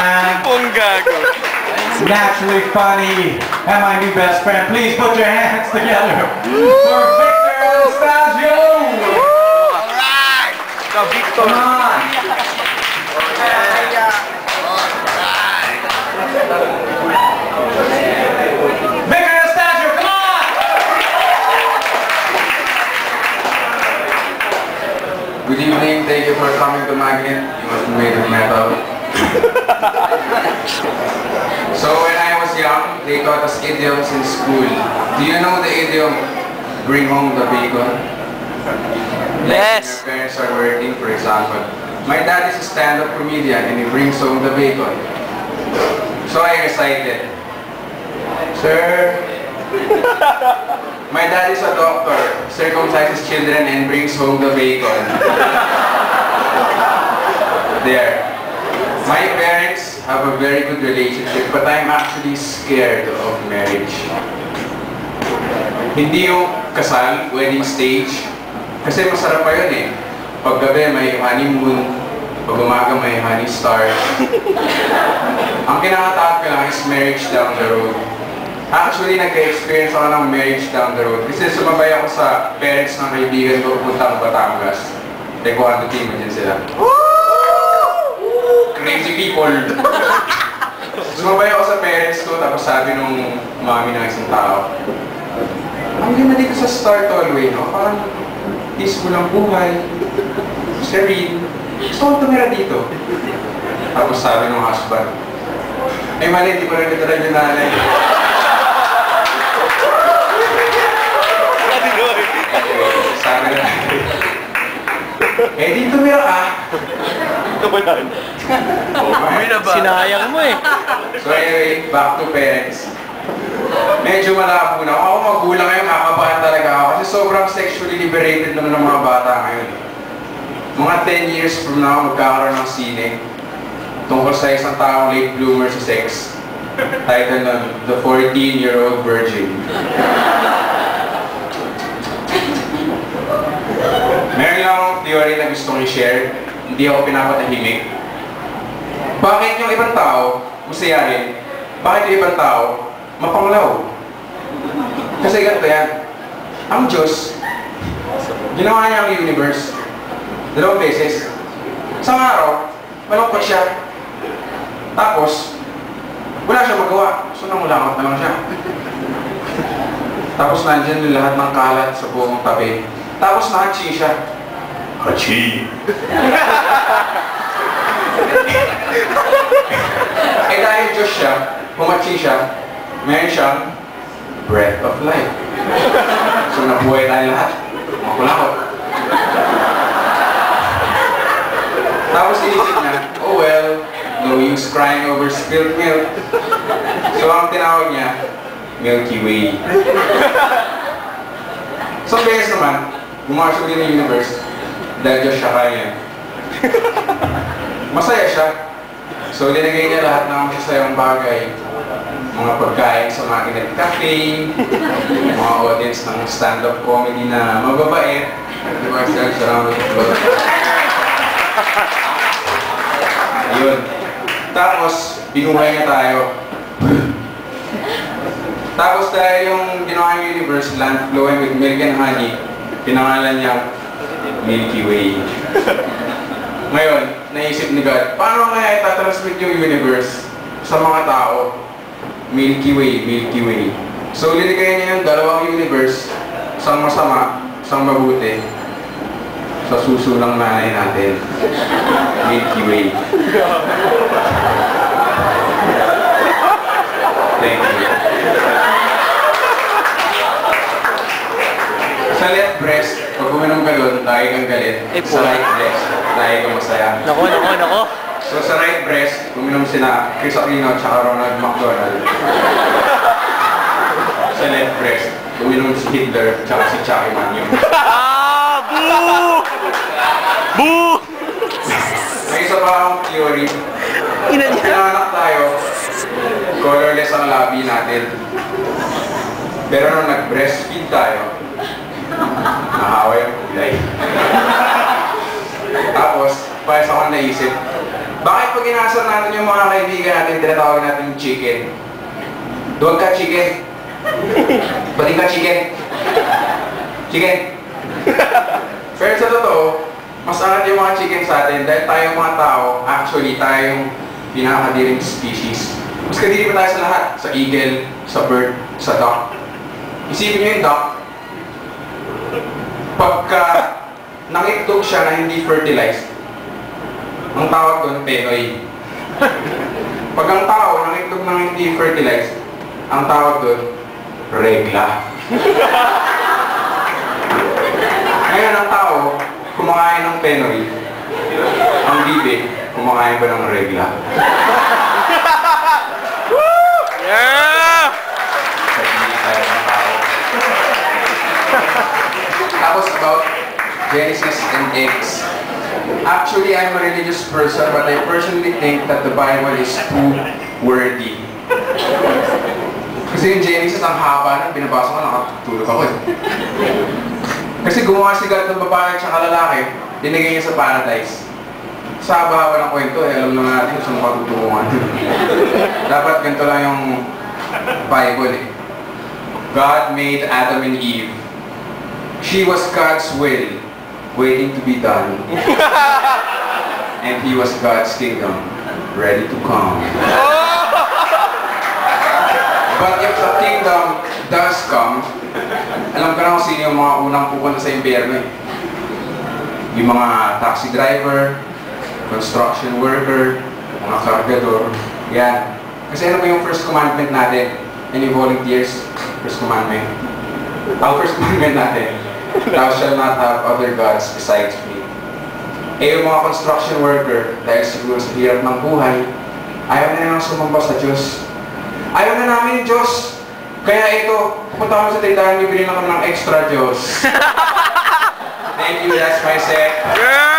man. Naturally funny. And my new best friend. Please put your hands together for Victor Anastasio. Alright! Come on. Victor Anastasio, come on! Good evening, thank you for coming to Magnet. You must be made of metal. So when I was young, they taught us idioms in school. Do you know the idiom, bring home the bacon? Like Yes! when your parents are working, for example. My dad is a stand-up comedian and he brings home the bacon. So I recited, Sir, my dad is a doctor, circumcises children and brings home the bacon. There. My parents have a very good relationship, but I'm actually scared of marriage. Hindi yung kasal, wedding stage, kasi masarap pa yun eh. Pag gabi may honeymoon, pag umaga may honey star. Ang kinakatakot ko lang is marriage down the road. Actually, nagka-experience ako ng marriage down the road. Kasi sumabay ako sa parents ng kaibigan ko pupuntang Batangas. Taekwondo team din sila. Crazy people! Sumabay ako sa parents ko, tapos sabi nung mami ng isang tao, ang ganda dito sa Star Tollway, no? Parang peaceful ang buhay, serene. Gusto kong tumira dito. Tapos sabi nung husband, ay mali, hindi ko rin nagtara yung nanay. Sabi na eh, di tumira ka. Sinayang mo eh. So anyway, back to parents. Medyo malabo na. Ako magulang ngayon, kakabahan talaga ako. Kasi sobrang sexually liberated naman ng mga bata ngayon. Mga 10 years from now, magkakaroon ng sine tungkol sa isang taong late bloomer sa sex. Title nun, The 14-Year-Old Virgin. Meron lang akong theory na gustong i-share. Hindi ako pinapatahimik. Bakit yung ibang tao, masayahin? Bakit yung ibang tao, mapanglaw? Kasi ganito yan. Ang Diyos, ginawa niya ang universe. 2 beses. Isang araw, malungkot siya. Tapos, wala siya magawa. So, nangulangot na lang siya. Tapos, nandyan yung lahat ng kalat sa buong tabi. Tapos, nahachi siya. Hachi! Eh dahil Diyos siya, pumachi siya, meron siyang breath of life. So nabuhay tayo lahat. Makulakot. Tapos inisip niya, oh well, no use crying over spilled milk. So ang tinawag niya, Milky Way. So beses naman, bumasok din ng universe, dahil Diyos siya kaya. Masaya siya. So, linagay niya lahat ng masasayang bagay. Mga pagkain sa Magnet Cafe, mga audience ng stand-up comedy na mababait. Diba, yun. Tapos, binuhay niya tayo. Tapos dahil yung ginawa yung universe, land flowing with milk and honey, pinangalan niya Milky Way. Ngayon, naisip ni God, paano kaya itatransmit yung universe sa mga tao? Milky Way, Milky Way. So, linigay niya yung dalawang universe, isang masama, isang mabuti, sa susulang nanay natin. Milky Way. Thank you. Sa left breast, pag uminom ka doon, lagi kang galit. Sa right breast, lagi kang masaya. Nako. So sa right breast, uminom sina Chris Aquino at Ronald McDonald. Sa left breast, uminom si Hitler at si Chucky Manyo. Ah! Boo! Boo! May isa pa akong theory. Pinanak tayo, colorless ang labi natin. Pero nung nag-breastfeed tayo, nahawa yung kulay. Tapos, parang akong naisip, Bakit pag inasal natin yung mga kaibigan natin, tinatawag natin yung chicken? Doon ka, chicken. Bating ka, chicken. Chicken. Pero sa totoo, mas angat yung mga chicken sa atin dahil tayong mga tao, actually, tayo yung pinakadiring species. Mas kadiri pa tayo sa lahat. Sa eagle, sa bird, sa duck. Isipin nyo yung duck. Pagka nangitlog siya na hindi fertilized, ang tawag doon, penoy. Pag ang tao nangitlog na hindi fertilized, ang tawag doon, regla. Ngayon ang tao, kumakain ng penoy. Ang bibig, kumakain ba ng regla? Yeah! Tapos about Genesis and eggs. Actually, I'm a religious person, but I personally think that the Bible is too wordy. Kasi yung Genesis, ang haba na binabasa ko, nakatulog ako eh. Kasi gumawa si God ng babae at saka lalaki, dinigay niya sa paradise. Sa haba-haba ng kwento, eh, alam naman natin kung saan matutungan. Dapat ganito lang yung Bible eh. God made Adam and Eve. She was God's will, waiting to be done. And he was God's kingdom, ready to come. But if the kingdom does come, alam ko na kung sino yung mga unang pupunta sa impyerno eh. Yung mga taxi driver, construction worker, mga kargador, yan. Kasi ano ba yung first commandment natin? Any volunteers? First commandment? Ang first commandment natin, thou shalt not have other gods besides me. Eh yung mga construction worker, dahil siguro sa hirap ng buhay, ayaw na nilang sumamba sa Diyos. Ayaw na namin yung Diyos. Kaya ito, pupunta kami sa tindahan, bibili na kami ng extra Diyos. Thank you, that's my set. Yeah!